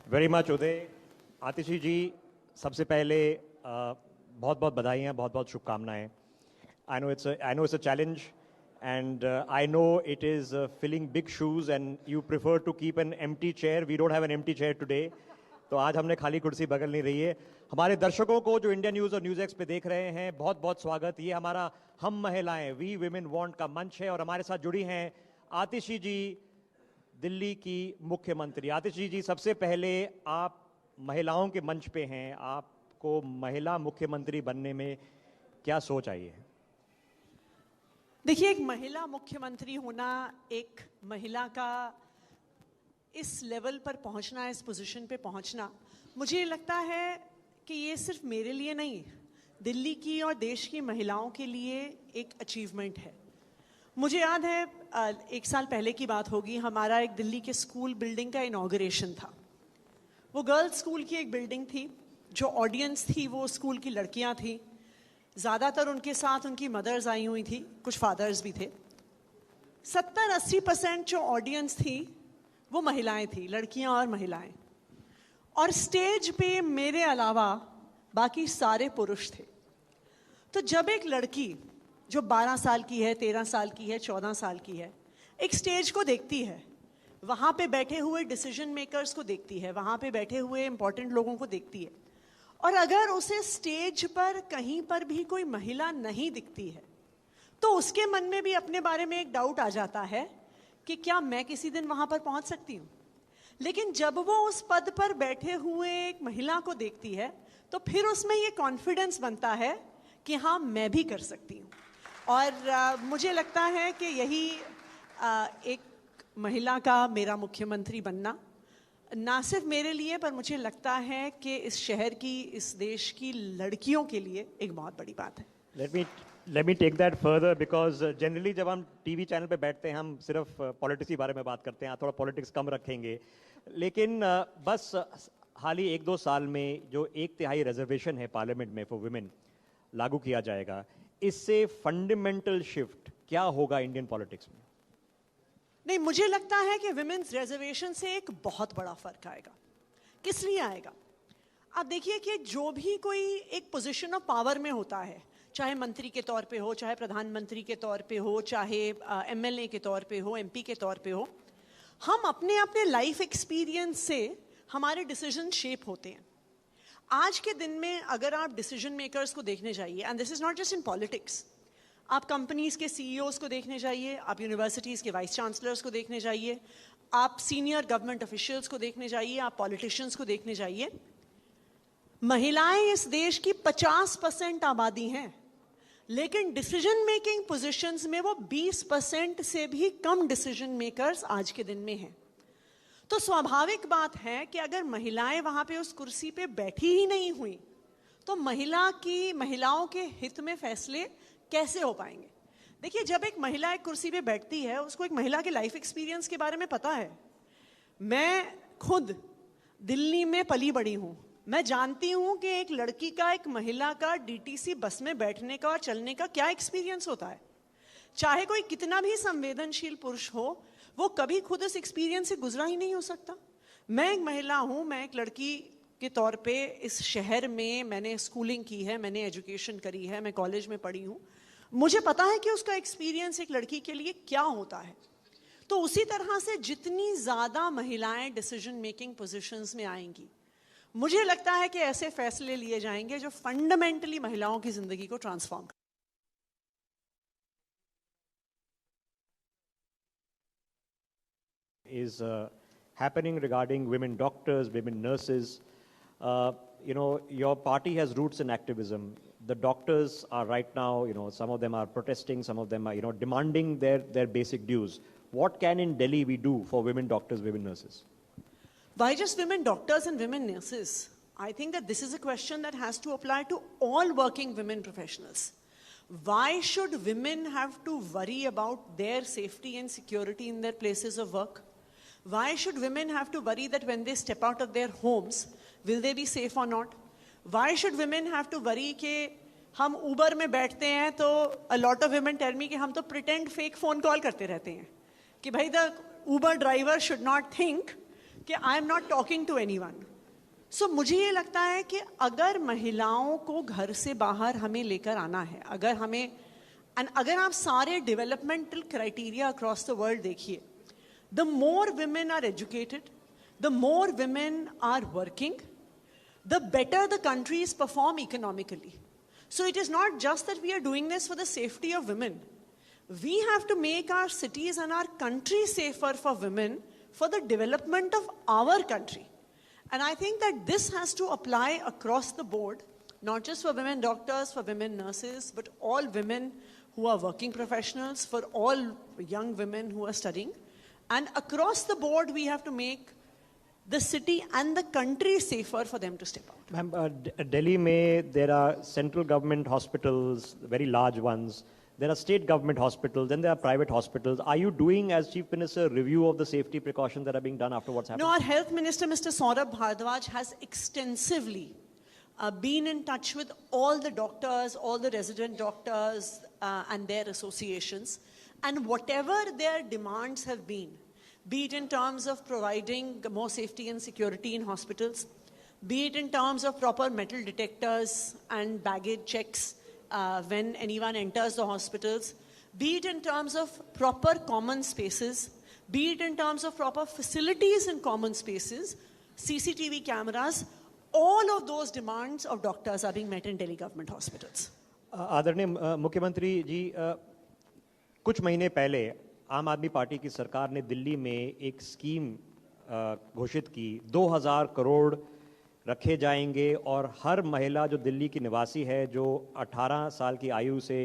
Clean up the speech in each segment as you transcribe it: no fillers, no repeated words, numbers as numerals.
Very much उदय। आतिशी जी, सबसे पहले बहुत बहुत बधाइयाँ, बहुत बहुत शुभकामनाएं। I know it's a challenge, and I know it is filling big shoes, and you prefer to keep an empty chair. We don't have an empty chair today. तो आज हमने खाली कुर्सी बगल नहीं रही है। हमारे दर्शकों को जो इंडिया न्यूज़ और न्यूज़ एक्स पे देख रहे हैं, बहुत बहुत स्वागत। ये हमारा हम महिलाएं वी विमेन वांट का मंच है और हमारे साथ जुड़ी हैं आतिशी जी, दिल्ली की मुख्यमंत्री। आतिशी जी, सबसे पहले आप महिलाओं के मंच पे हैं, आपको महिला मुख्यमंत्री बनने में क्या सोच आई है? देखिए, एक महिला मुख्यमंत्री होना, एक महिला का इस लेवल पर पहुंचना, इस पोजीशन पे पहुंचना, मुझे लगता है कि ये सिर्फ मेरे लिए नहीं, दिल्ली की और देश की महिलाओं के लिए एक अचीवमेंट है। मुझे याद है 1 साल पहले की बात होगी, हमारा एक दिल्ली के स्कूल बिल्डिंग का इनॉग्रेशन था। वो गर्ल्स स्कूल की एक बिल्डिंग थी, जो ऑडियंस थी वो स्कूल की लड़कियां थी। ज़्यादातर उनके साथ उनकी मदर्स आई हुई थी, कुछ फादर्स भी थे। 70-80% जो ऑडियंस थी वो महिलाएं थी, लड़कियां और महिलाएं। और स्टेज पे मेरे अलावा बाकी सारे पुरुष थे। तो जब एक लड़की जो 12 साल की है, 13 साल की है, 14 साल की है, एक स्टेज को देखती है, वहाँ पे बैठे हुए डिसीजन मेकर्स को देखती है, वहाँ पे बैठे हुए इंपॉर्टेंट लोगों को देखती है, और अगर उसे स्टेज पर कहीं पर भी कोई महिला नहीं दिखती है, तो उसके मन में भी अपने बारे में एक डाउट आ जाता है कि क्या मैं किसी दिन वहाँ पर पहुँच सकती हूँ। लेकिन जब वो उस पद पर बैठे हुए एक महिला को देखती है, तो फिर उसमें ये कॉन्फिडेंस बनता है कि हाँ, मैं भी कर सकती हूँ। और मुझे लगता है कि यही एक महिला का मेरा मुख्यमंत्री बनना ना सिर्फ मेरे लिए, पर मुझे लगता है कि इस शहर की, इस देश की लड़कियों के लिए एक बहुत बड़ी बात है। Let me take that further, because generally जब हम टीवी चैनल पे बैठते हैं, हम सिर्फ पॉलिटिक्स के बारे में बात करते हैं, थोड़ा पॉलिटिक्स कम रखेंगे। लेकिन बस हाल ही 1-2 साल में जो 1/3 रिजर्वेशन है पार्लियामेंट में फॉर वुमेन लागू किया जाएगा, इससे फंडामेंटल शिफ्ट क्या होगा इंडियन पॉलिटिक्स में? नहीं, मुझे लगता है कि विमेन्स रिजर्वेशन से एक बहुत बड़ा फर्क आएगा। किस लिए आएगा? आप देखिए कि जो भी कोई एक पोजीशन ऑफ पावर में होता है, चाहे मंत्री के तौर पे हो, चाहे प्रधानमंत्री के तौर पे हो, चाहे एमएलए के तौर पे हो, एमपी के तौर पे हो, हम अपने अपने लाइफ एक्सपीरियंस से हमारे डिसीजन शेप होते हैं। आज के दिन में अगर आप डिसीजन मेकर्स को देखने जाइए, and this is not just in politics, आप कंपनीज के सीईओज को देखने जाइए, आप यूनिवर्सिटीज़ के वाइस चांसलर्स को देखने जाइए, आप सीनियर गवर्नमेंट ऑफिशियल्स को देखने जाइए, आप पॉलिटिशियंस को देखने जाइए, महिलाएं इस देश की 50% आबादी हैं, लेकिन डिसीजन मेकिंग पोजीशंस में वो 20% से भी कम डिसीजन मेकर्स आज के दिन में हैं। तो स्वाभाविक बात है कि अगर महिलाएं वहां पे उस कुर्सी पे बैठी ही नहीं हुई, तो महिलाओं के हित में फैसले कैसे हो पाएंगे? देखिए, जब एक महिला एक कुर्सी पे बैठती है, उसको एक महिला के लाइफ एक्सपीरियंस के बारे में पता है। मैं खुद दिल्ली में पली बड़ी हूँ, मैं जानती हूँ कि एक लड़की का, एक महिला का डीटीसी बस में बैठने का और चलने का क्या एक्सपीरियंस होता है। चाहे कोई कितना भी संवेदनशील पुरुष हो, वो कभी खुद इस एक्सपीरियंस से गुजरा ही नहीं हो सकता। मैं एक महिला हूँ, मैं एक लड़की के तौर पे इस शहर में मैंने स्कूलिंग की है, मैंने एजुकेशन करी है, मैं कॉलेज में पढ़ी हूँ, मुझे पता है कि उसका एक्सपीरियंस एक लड़की के लिए क्या होता है। तो उसी तरह से जितनी ज़्यादा महिलाएं डिसीजन मेकिंग पोजीशंस में आएंगी, मुझे लगता है कि ऐसे फैसले लिए जाएंगे जो फंडामेंटली महिलाओं की जिंदगी को transform is happening regarding women doctors, women nurses. Your party has roots in activism. The doctors are right now, some of them are protesting, some of them are, demanding their basic dues. What can in Delhi we do for women doctors, women nurses? Why just women doctors and women nurses? I think that this is a question that has to apply to all working women professionals. Why should women have to worry about their safety and security in their places of work? Why should women have to worry that when they step out of their homes, will they be safe or not? Why should women have to worry कि हम उबर में बैठते हैं तो a lot of women tell me कि हम तो pretend fake phone call करते रहते हैं कि भाई the Uber driver should not think कि I am not talking to anyone. So मुझे ये लगता है कि अगर महिलाओं को घर से बाहर हमें लेकर आना है, अगर आप सारे developmental criteria across the world देखिए, the more women are educated, the more women are working, the better the countries perform economically. So it is not just that we are doing this for the safety of women. We have to make our cities and our country safer for women for the development of our country. And I think that this has to apply across the board, not just for women doctors, for women nurses, but all women who are working professionals, for all young women who are studying. And across the board, we have to make the city and the country safer for them to step out. Ma'am, Delhi mein there are central government hospitals, very large ones. There are state government hospitals, then there are private hospitals. Are you doing, as Chief Minister, a review of the safety precautions that are being done after what's happened? No, our Health Minister, Mr. Saurabh Bhardwaj, has extensively been in touch with all the doctors, all the resident doctors and their associations. And whatever their demands have been, be it in terms of providing more safety and security in hospitals, be it in terms of proper metal detectors and baggage checks when anyone enters the hospitals, be it in terms of proper common spaces, be it in terms of proper facilities in common spaces, CCTV cameras, all of those demands of doctors are being met in Delhi government hospitals. आदरणीय मुख्यमंत्री जी, कुछ महीने पहले आम आदमी party की सरकार ने दिल्ली में एक स्कीम घोषित की, 2000 करोड़ रखे जाएंगे और हर महिला जो दिल्ली की निवासी है, जो 18 साल की आयु से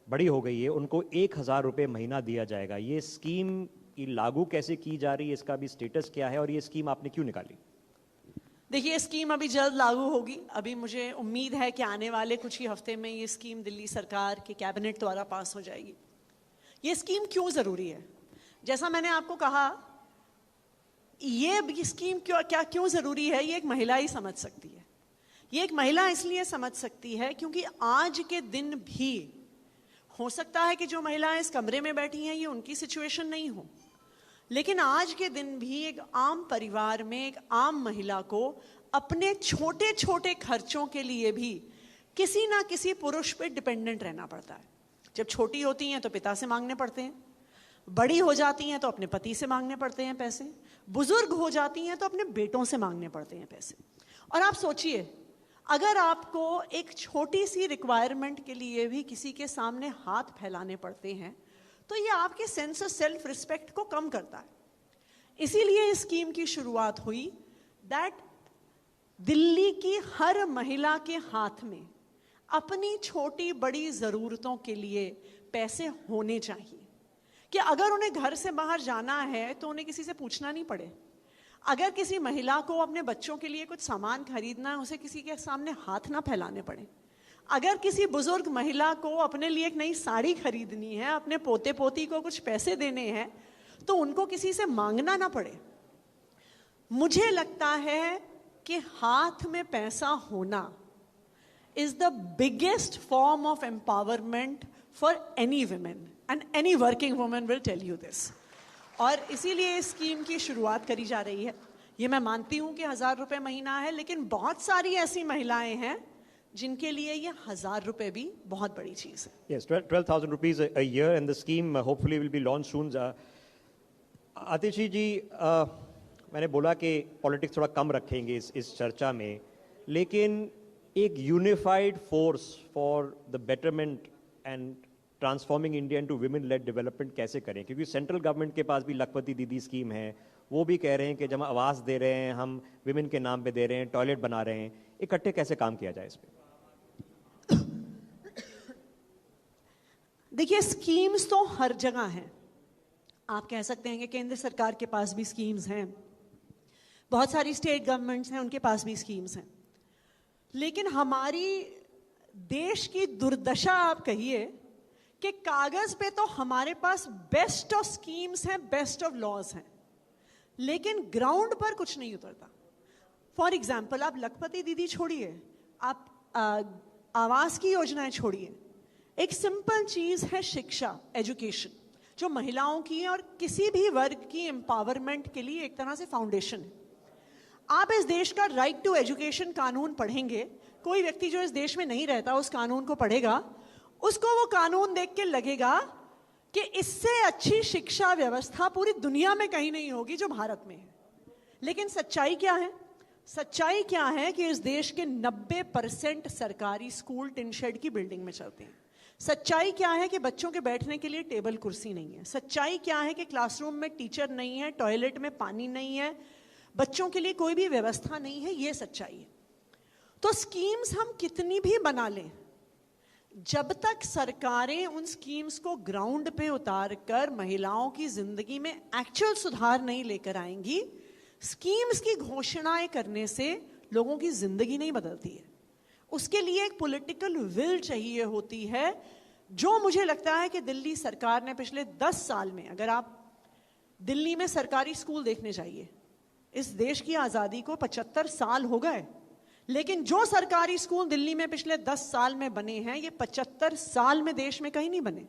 बड़ी हो गई है, उनको 1000 रुपये महीना दिया जाएगा। ये स्कीम की लागू कैसे की जा रही है, इसका भी स्टेटस क्या है और ये स्कीम आपने क्यों निकाली? देखिए, स्कीम अभी जल्द लागू होगी। अभी मुझे उम्मीद है कि आने वाले कुछ ही हफ्ते में ये स्कीम दिल्ली सरकार के कैबिनेट द्वारा पास हो जाएगी। ये स्कीम क्यों ज़रूरी है? जैसा मैंने आपको कहा, ये स्कीम क्यों ज़रूरी है, ये एक महिला ही समझ सकती है। ये एक महिला इसलिए समझ सकती है क्योंकि आज के दिन भी हो सकता है कि जो महिलाएं इस कमरे में बैठी हैं, ये उनकी सिचुएशन नहीं हो, लेकिन आज के दिन भी एक आम परिवार में एक आम महिला को अपने छोटे छोटे खर्चों के लिए भी किसी ना किसी पुरुष पे डिपेंडेंट रहना पड़ता है। जब छोटी होती हैं तो पिता से मांगने पड़ते हैं, बड़ी हो जाती हैं तो अपने पति से मांगने पड़ते हैं पैसे, बुजुर्ग हो जाती हैं तो अपने बेटों से मांगने पड़ते हैं पैसे। और आप सोचिए, अगर आपको एक छोटी सी रिक्वायरमेंट के लिए भी किसी के सामने हाथ फैलाने पड़ते हैं, तो ये आपके सेंस ऑफ सेल्फ रिस्पेक्ट को कम करता है। इसीलिए इस स्कीम की शुरुआत हुई दैट दिल्ली की हर महिला के हाथ में अपनी छोटी बड़ी ज़रूरतों के लिए पैसे होने चाहिए, कि अगर उन्हें घर से बाहर जाना है तो उन्हें किसी से पूछना नहीं पड़े। अगर किसी महिला को अपने बच्चों के लिए कुछ सामान खरीदना है, उसे किसी के सामने हाथ ना फैलाने पड़े। अगर किसी बुजुर्ग महिला को अपने लिए एक नई साड़ी खरीदनी है, अपने पोते पोती को कुछ पैसे देने हैं, तो उनको किसी से मांगना ना पड़े। मुझे लगता है कि हाथ में पैसा होना is the biggest form of empowerment for any women, and any working woman will tell you this. और इसीलिए इस स्कीम की शुरुआत करी जा रही है। ये मैं मानती हूँ कि 1000 रुपये महीना है, लेकिन बहुत सारी ऐसी महिलाएं हैं जिनके लिए ये 1000 रुपये भी बहुत बड़ी चीज़ है। Yes, 12,000 rupees a year, and the scheme hopefully will be launched soon. आतिशी जी, मैंने बोला कि पॉलिटिक्स थोड़ा कम रखेंगे इस चर्चा में, लेकिन एक unified force for the betterment and transforming India into women lead development कैसे करें? क्योंकि सेंट्रल गवर्नमेंट के पास भी लखपति दीदी स्कीम है, वो भी कह रहे हैं कि जब हम आवास दे रहे हैं, हम विमेन के नाम पे दे रहे हैं, टॉयलेट बना रहे हैं, इकट्ठे कैसे काम किया जाए इस पे? देखिए, स्कीम्स तो हर जगह हैं। आप कह सकते हैं कि केंद्र सरकार के पास भी स्कीम्स हैं, बहुत सारी स्टेट गवर्नमेंट्स हैं, उनके पास भी स्कीम्स हैं, लेकिन हमारी देश की दुर्दशा आप कहिए कि कागज पे तो हमारे पास बेस्ट ऑफ स्कीम्स हैं, बेस्ट ऑफ लॉज हैं, लेकिन ग्राउंड पर कुछ नहीं उतरता। फॉर एग्जाम्पल, आप लखपति दीदी छोड़िए, आप आवास की योजनाएं छोड़िए, एक सिंपल चीज है शिक्षा, एजुकेशन, जो महिलाओं की और किसी भी वर्ग की एम्पावरमेंट के लिए एक तरह से फाउंडेशन है। आप इस देश का राइट टू एजुकेशन कानून पढ़ेंगे, कोई व्यक्ति जो इस देश में नहीं रहता उस कानून को पढ़ेगा, उसको वो कानून देख के लगेगा कि इससे अच्छी शिक्षा व्यवस्था पूरी दुनिया में कहीं नहीं होगी जो भारत में है। लेकिन सच्चाई क्या है? सच्चाई क्या है कि इस देश के 90% सरकारी स्कूल टिन शेड की बिल्डिंग में चलते हैं। सच्चाई क्या है कि बच्चों के बैठने के लिए टेबल कुर्सी नहीं है। सच्चाई क्या है कि क्लासरूम में टीचर नहीं है, टॉयलेट में पानी नहीं है, बच्चों के लिए कोई भी व्यवस्था नहीं है। ये सच्चाई है। तो स्कीम्स हम कितनी भी बना लें, जब तक सरकारें उन स्कीम्स को ग्राउंड पे उतार कर महिलाओं की जिंदगी में एक्चुअल सुधार नहीं लेकर आएंगी, स्कीम्स की घोषणाएं करने से लोगों की जिंदगी नहीं बदलती है। उसके लिए एक पॉलिटिकल विल चाहिए होती है, जो मुझे लगता है कि दिल्ली सरकार ने पिछले 10 साल में, अगर आप दिल्ली में सरकारी स्कूल देखने जाइए, इस देश की आज़ादी को 75 साल हो गए, लेकिन जो सरकारी स्कूल दिल्ली में पिछले 10 साल में बने हैं, ये 75 साल में देश में कहीं नहीं बने।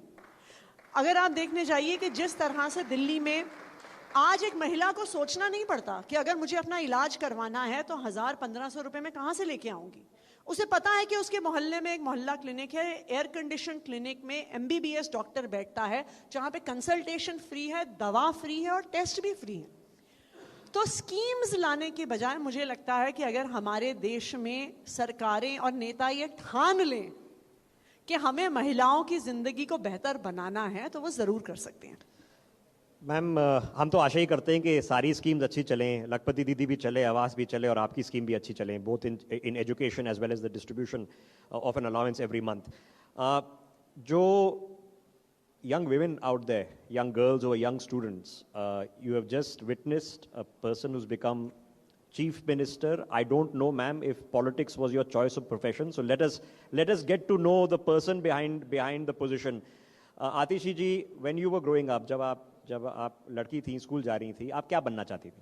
अगर आप देखने जाइए कि जिस तरह से दिल्ली में आज एक महिला को सोचना नहीं पड़ता कि अगर मुझे अपना इलाज करवाना है तो 1000-1500 रुपए में कहाँ से लेके आऊंगी। उसे पता है कि उसके मोहल्ले में एक मोहल्ला क्लिनिक है, एयर कंडीशन क्लिनिक में MBBS डॉक्टर बैठता है, जहाँ पे कंसल्टेशन फ्री है, दवा फ्री है और टेस्ट भी फ्री है। तो स्कीम्स लाने के बजाय मुझे लगता है कि अगर हमारे देश में सरकारें और नेता ये ठान लें कि हमें महिलाओं की जिंदगी को बेहतर बनाना है, तो वो जरूर कर सकते हैं। मैम, हम तो आशा ही करते हैं कि सारी स्कीम्स अच्छी चलें, लखपति दीदी भी चले, आवास भी चले और आपकी स्कीम भी अच्छी चलें, both in education as well as the distribution of an allowance every month. जो young women out there, young girls or young students, you have just witnessed a person who's become chief minister. I don't know, ma'am, if politics was your choice of profession. So let us get to know the person behind the position. Atishi ji, when you were growing up, जब आप लड़की थी, school जा रही थी, आप क्या बनना चाहती थी?